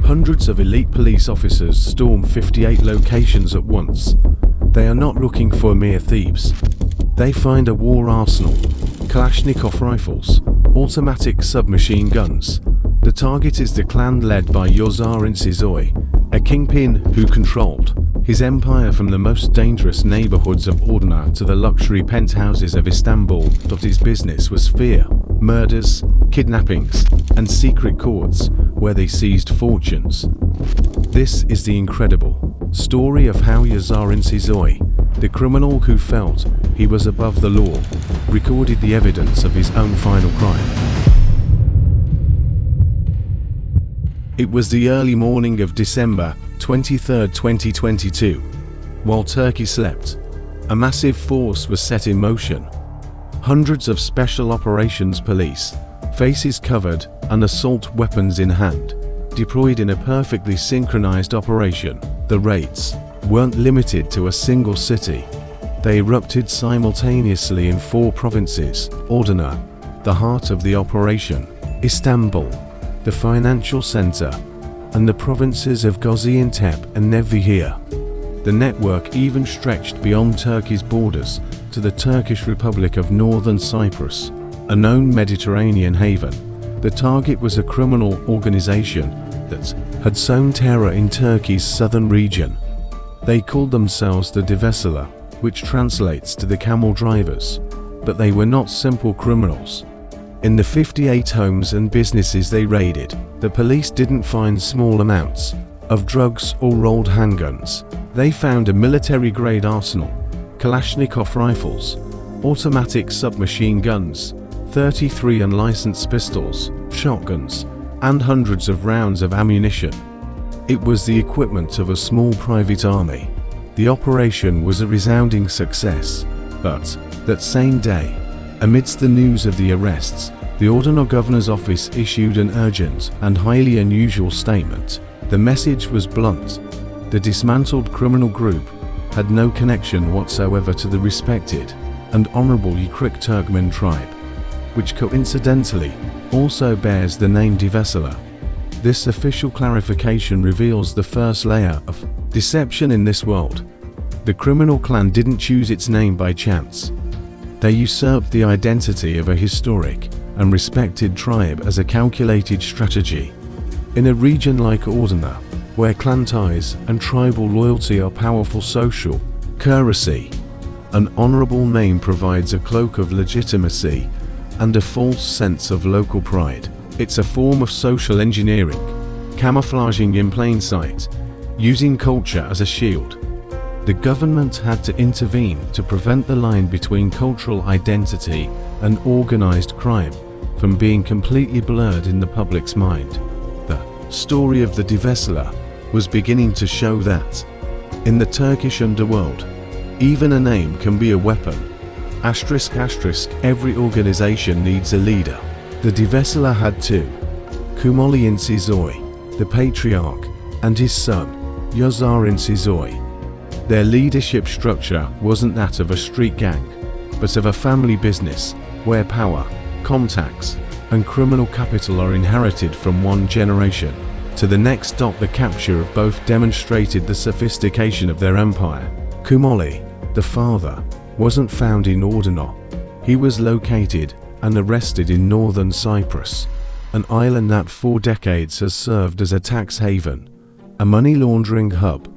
Hundreds of elite police officers storm 58 locations at once. They are not looking for mere thieves. They find a war arsenal, Kalashnikov rifles, automatic submachine guns. The target is the clan led by Yaşar İncesoy, a kingpin who controlled his empire from the most dangerous neighborhoods of Adana to the luxury penthouses of Istanbul. His business was fear, murders, kidnappings, and secret courts where they seized fortunes. This is the incredible story of how Yaşar İncesoy, the criminal who felt he was above the law, recorded the evidence of his own final crime. It was the early morning of December 23, 2022. While Turkey slept, a massive force was set in motion. Hundreds of special operations police, faces covered and assault weapons in hand, deployed in a perfectly synchronized operation. The raids weren't limited to a single city. They erupted simultaneously in 4 provinces: Adana, the heart of the operation; Istanbul, the financial center; and the provinces of Gaziantep and Mafia. The network even stretched beyond Turkey's borders to the Turkish Republic of Northern Cyprus, a known Mediterranean haven. The target was a criminal organization that had sown terror in Turkey's southern region. They called themselves the Devesela, which translates to the camel drivers, but they were not simple criminals. In the 58 homes and businesses they raided, the police didn't find small amounts of drugs or rolled handguns. They found a military-grade arsenal, Kalashnikov rifles, automatic submachine guns, 33 unlicensed pistols, shotguns, and hundreds of rounds of ammunition. It was the equipment of a small private army. The operation was a resounding success, but that same day, amidst the news of the arrests, the Adana governor's office issued an urgent and highly unusual statement. The message was blunt. The dismantled criminal group had no connection whatsoever to the respected and honorable Yıkık Turkmen tribe, which coincidentally also bears the name Devesela. This official clarification reveals the first layer of deception in this world. The criminal clan didn't choose its name by chance. They usurped the identity of a historic and respected tribe as a calculated strategy. In a region like Adana, where clan ties and tribal loyalty are powerful social currency, an honorable name provides a cloak of legitimacy and a false sense of local pride. It's a form of social engineering, camouflaging in plain sight, using culture as a shield. The government had to intervene to prevent the line between cultural identity and organized crime from being completely blurred in the public's mind. The story of the Devesela was beginning to show that, in the Turkish underworld, even a name can be a weapon. ***, every organization needs a leader. The Devesela had two: Kumali İncesoy, the patriarch, and his son, Yaşar İncesoy. Their leadership structure wasn't that of a street gang, but of a family business, where power, contacts, and criminal capital are inherited from one generation to the next. The capture of both demonstrated the sophistication of their empire. Kumali, the father, wasn't found in Adana. He was located and arrested in northern Cyprus, an island that for decades has served as a tax haven, a money laundering hub,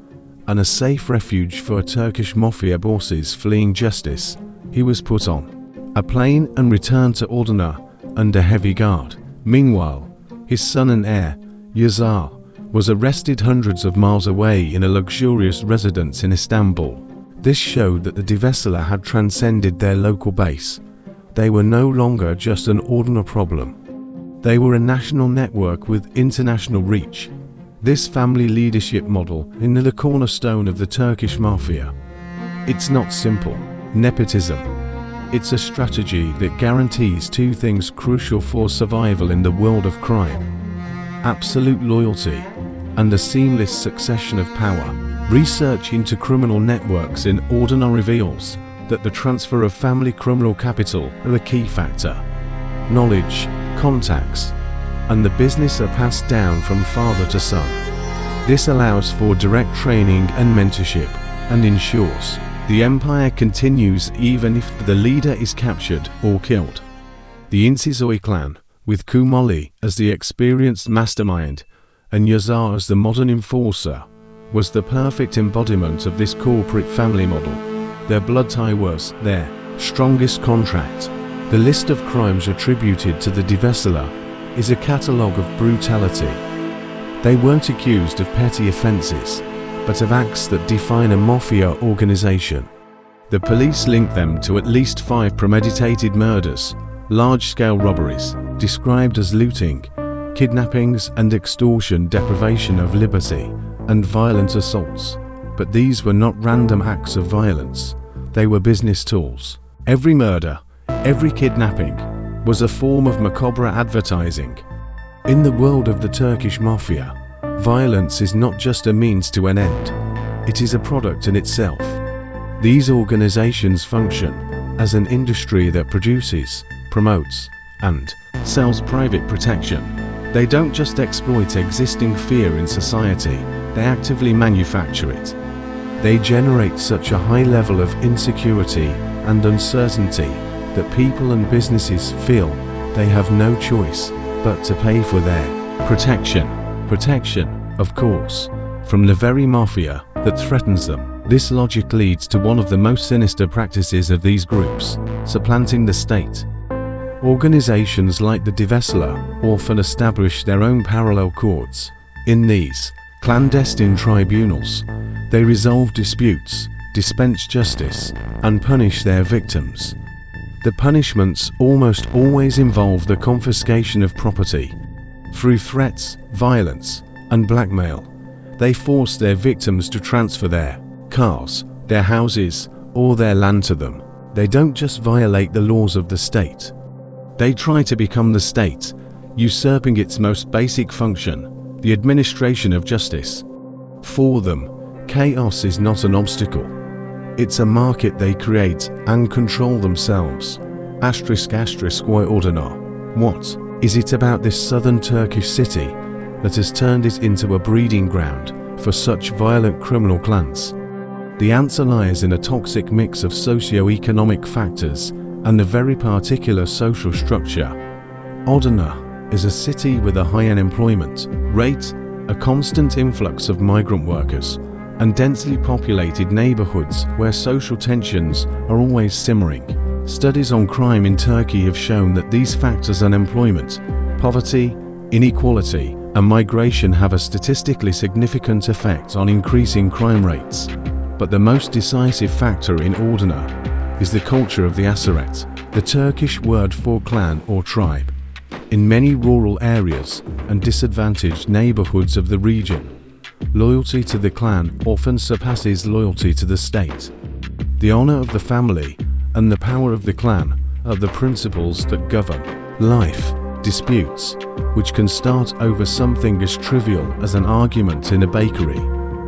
and a safe refuge for Turkish Mafia bosses fleeing justice. He was put on a plane and returned to Adana under heavy guard. Meanwhile, his son and heir, Yasar, was arrested hundreds of miles away in a luxurious residence in Istanbul. This showed that the Devesela had transcended their local base. They were no longer just an Adana problem. They were a national network with international reach. This family leadership model is the cornerstone of the Turkish Mafia. It's not simple nepotism. It's a strategy that guarantees two things crucial for survival in the world of crime: absolute loyalty and a seamless succession of power. Research into criminal networks in Adana reveals that the transfer of family criminal capital are the key factor. Knowledge, contacts, and the business are passed down from father to son. This allows for direct training and mentorship, and ensures the empire continues even if the leader is captured or killed. The Incesoy clan, with Kumali as the experienced mastermind and Yasar as the modern enforcer, was the perfect embodiment of this corporate family model. Their blood tie was their strongest contract. The list of crimes attributed to the Devesela is a catalogue of brutality. They weren't accused of petty offences, but of acts that define a mafia organization. The police linked them to at least 5 premeditated murders, large-scale robberies, described as looting, kidnappings and extortion, deprivation of liberty, and violent assaults. But these were not random acts of violence, they were business tools. Every murder, every kidnapping, was a form of macabre advertising. In the world of the Turkish Mafia, violence is not just a means to an end, it is a product in itself. These organizations function as an industry that produces, promotes, and sells private protection. They don't just exploit existing fear in society, they actively manufacture it. They generate such a high level of insecurity and uncertainty that people and businesses feel they have no choice but to pay for their protection. Protection, of course, from the very mafia that threatens them. This logic leads to one of the most sinister practices of these groups, supplanting the state. Organizations like the Devesela often establish their own parallel courts. In these clandestine tribunals, they resolve disputes, dispense justice, and punish their victims. The punishments almost always involve the confiscation of property. Through threats, violence, and blackmail, they force their victims to transfer their cars, their houses, or their land to them. They don't just violate the laws of the state. They try to become the state, usurping its most basic function, the administration of justice. For them, chaos is not an obstacle. It's a market they create and control themselves. Why Ordina? What is it about this southern Turkish city that has turned it into a breeding ground for such violent criminal clans? The answer lies in a toxic mix of socio-economic factors and a very particular social structure. Ordina is a city with a high unemployment rate, a constant influx of migrant workers, and densely populated neighborhoods where social tensions are always simmering. Studies on crime in Turkey have shown that these factors, unemployment, poverty, inequality, and migration, have a statistically significant effect on increasing crime rates. But the most decisive factor in Ordina is the culture of the Asaret, the Turkish word for clan or tribe. In many rural areas and disadvantaged neighborhoods of the region, loyalty to the clan often surpasses loyalty to the state. The honor of the family and the power of the clan are the principles that govern life. Disputes, which can start over something as trivial as an argument in a bakery,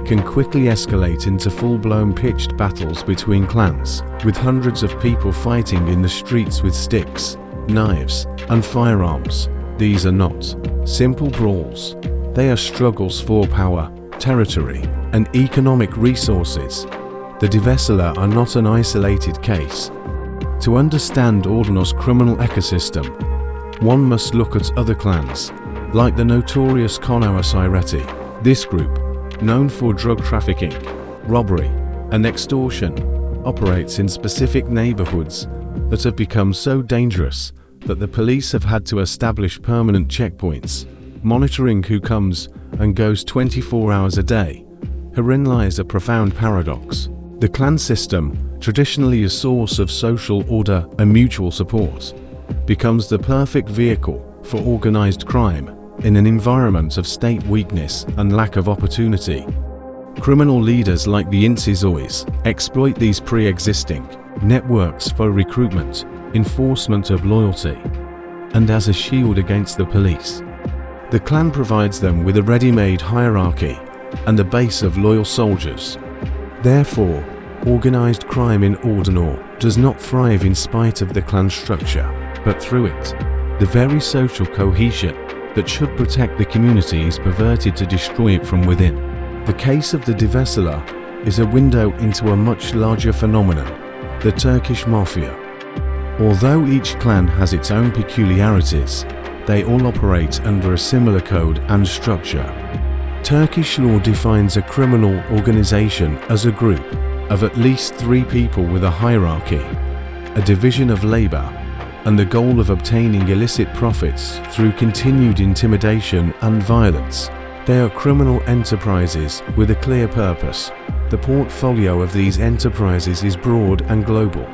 can quickly escalate into full-blown pitched battles between clans, with hundreds of people fighting in the streets with sticks, knives, and firearms. These are not simple brawls. They are struggles for power, territory, and economic resources. The Devesela are not an isolated case. To understand Ordina's criminal ecosystem, one must look at other clans, like the notorious Konawa Sireti. This group, known for drug trafficking, robbery, and extortion, operates in specific neighborhoods that have become so dangerous that the police have had to establish permanent checkpoints, monitoring who comes and goes 24 hours a day. Herein lies a profound paradox. The clan system, traditionally a source of social order and mutual support, becomes the perfect vehicle for organized crime in an environment of state weakness and lack of opportunity. Criminal leaders like the Incesoys exploit these pre-existing networks for recruitment, enforcement of loyalty, and as a shield against the police. The clan provides them with a ready-made hierarchy and a base of loyal soldiers. Therefore, organized crime in Ordina does not thrive in spite of the clan structure, but through it. The very social cohesion that should protect the community is perverted to destroy it from within. The case of the Devesseler is a window into a much larger phenomenon, the Turkish Mafia. Although each clan has its own peculiarities, they all operate under a similar code and structure. Turkish law defines a criminal organization as a group of at least 3 people with a hierarchy, a division of labor, and the goal of obtaining illicit profits through continued intimidation and violence. They are criminal enterprises with a clear purpose. The portfolio of these enterprises is broad and global.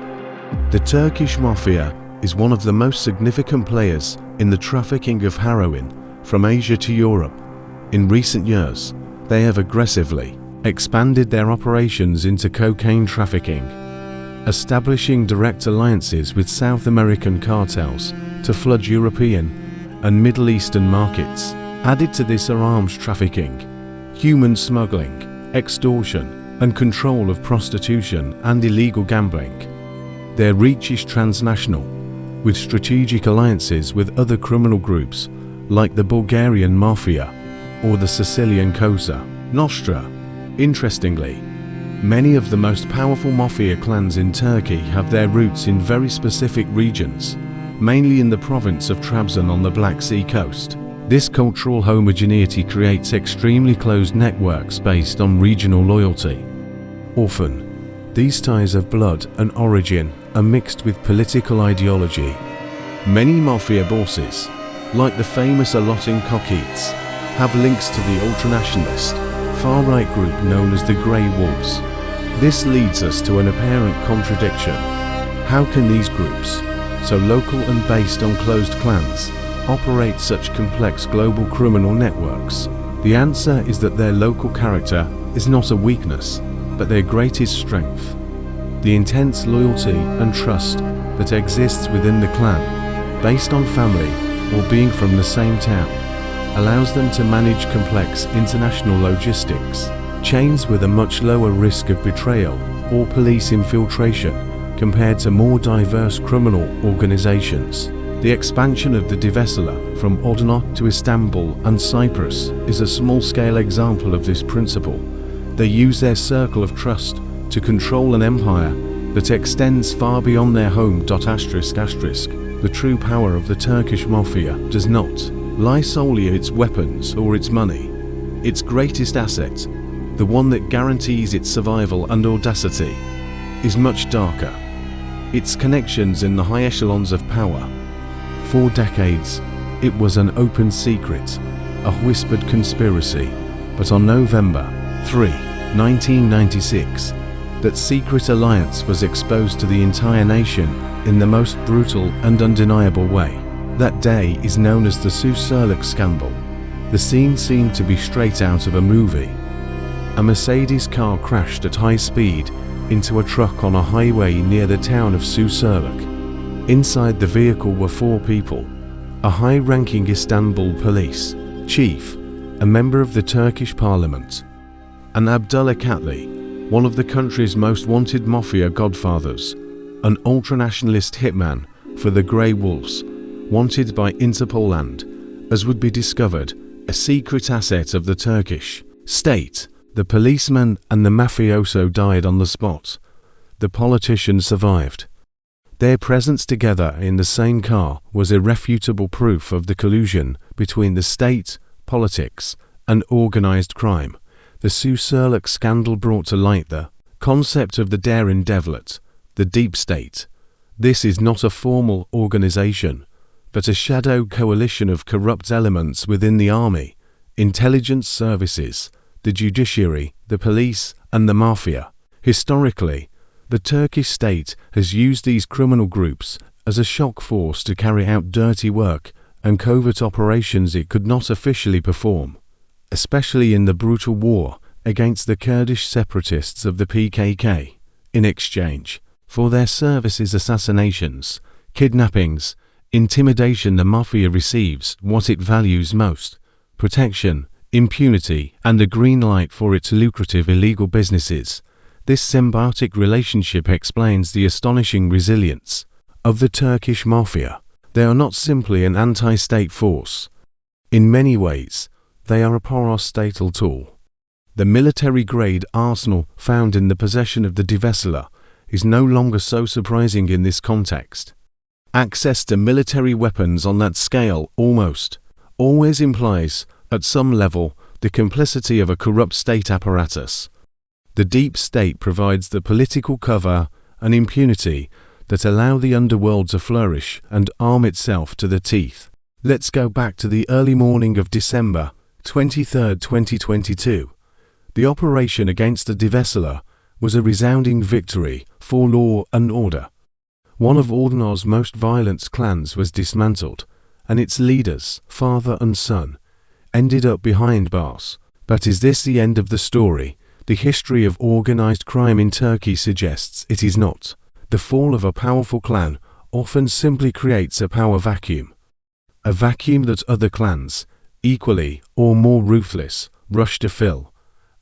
The Turkish Mafia is one of the most significant players in the trafficking of heroin from Asia to Europe. In recent years, they have aggressively expanded their operations into cocaine trafficking, establishing direct alliances with South American cartels to flood European and Middle Eastern markets. Added to this are arms trafficking, human smuggling, extortion, and control of prostitution and illegal gambling. Their reach is transnational, with strategic alliances with other criminal groups like the Bulgarian Mafia or the Sicilian Cosa Nostra. Interestingly, many of the most powerful mafia clans in Turkey have their roots in very specific regions, mainly in the province of Trabzon on the Black Sea coast. This cultural homogeneity creates extremely closed networks based on regional loyalty. Often, these ties of blood and origin are mixed with political ideology. Many mafia bosses, like the famous Alaaddin Koçyiğit, have links to the ultranationalist, far-right group known as the Grey Wolves. This leads us to an apparent contradiction. How can these groups, so local and based on closed clans, operate such complex global criminal networks? The answer is that their local character is not a weakness, but their greatest strength. The intense loyalty and trust that exists within the clan, based on family or being from the same town, allows them to manage complex international logistics chains with a much lower risk of betrayal or police infiltration compared to more diverse criminal organizations. The expansion of the Devesseler from Adana to Istanbul and Cyprus is a small-scale example of this principle. They use their circle of trust to control an empire that extends far beyond their home. The true power of the Turkish Mafia does not lie solely in its weapons or its money. Its greatest asset, the one that guarantees its survival and audacity, is much darker. Its connections in the high echelons of power. For decades, it was an open secret, a whispered conspiracy, but on November 3, 1996, that secret alliance was exposed to the entire nation in the most brutal and undeniable way. That day is known as the Susurluk scandal. The scene seemed to be straight out of a movie. A Mercedes car crashed at high speed into a truck on a highway near the town of Susurluk. Inside the vehicle were 4 people: a high-ranking Istanbul police chief, a member of the Turkish parliament, and Abdullah Katli, one of the country's most wanted mafia godfathers, an ultranationalist hitman for the Grey Wolves, wanted by Interpol and, as would be discovered, a secret asset of the Turkish state. The policeman and the mafioso died on the spot. The politician survived. Their presence together in the same car was irrefutable proof of the collusion between the state, politics, and organized crime. The Susurluk scandal brought to light the concept of the daring devlet, the deep state. This is not a formal organization, but a shadow coalition of corrupt elements within the army, intelligence services, the judiciary, the police, and the mafia. Historically, the Turkish state has used these criminal groups as a shock force to carry out dirty work and covert operations it could not officially perform, especially in the brutal war against the Kurdish separatists of the PKK. In exchange for their services, assassinations, kidnappings, intimidation, the mafia receives what it values most: protection, impunity, and a green light for its lucrative illegal businesses. This symbiotic relationship explains the astonishing resilience of the Turkish Mafia. They are not simply an anti-state force. In many ways, they are a parastatal tool. The military-grade arsenal found in the possession of the Devesseler is no longer so surprising in this context. Access to military weapons on that scale almost always implies, at some level, the complicity of a corrupt state apparatus. The deep state provides the political cover and impunity that allow the underworld to flourish and arm itself to the teeth. Let's go back to the early morning of December 23, 2022. The operation against the Devesseler was a resounding victory for law and order. One of Ordenar's most violent clans was dismantled, and its leaders, father and son, ended up behind bars. But is this the end of the story? The history of organized crime in Turkey suggests it is not. The fall of a powerful clan often simply creates a power vacuum. A vacuum that other clans, equally or more ruthless, rush to fill,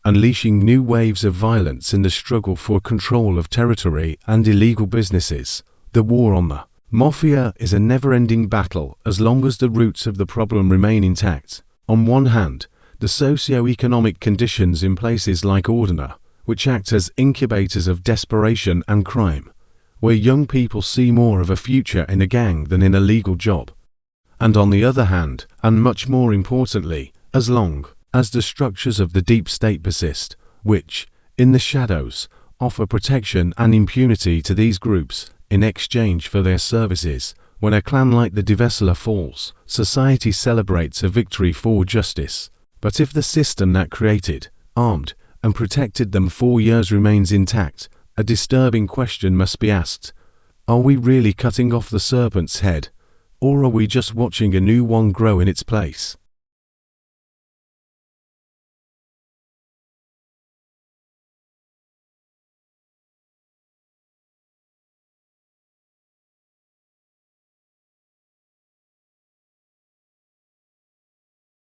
unleashing new waves of violence in the struggle for control of territory and illegal businesses. The war on the Mafia is a never-ending battle as long as the roots of the problem remain intact. On one hand, the socio-economic conditions in places like Ordenar, which act as incubators of desperation and crime, where young people see more of a future in a gang than in a legal job. And on the other hand, and much more importantly, as long as the structures of the deep state persist, which, in the shadows, offer protection and impunity to these groups in exchange for their services, when a clan like the Devesseler falls, society celebrates a victory for justice. But if the system that created, armed, and protected them for years remains intact, a disturbing question must be asked. Are we really cutting off the serpent's head, or are we just watching a new one grow in its place?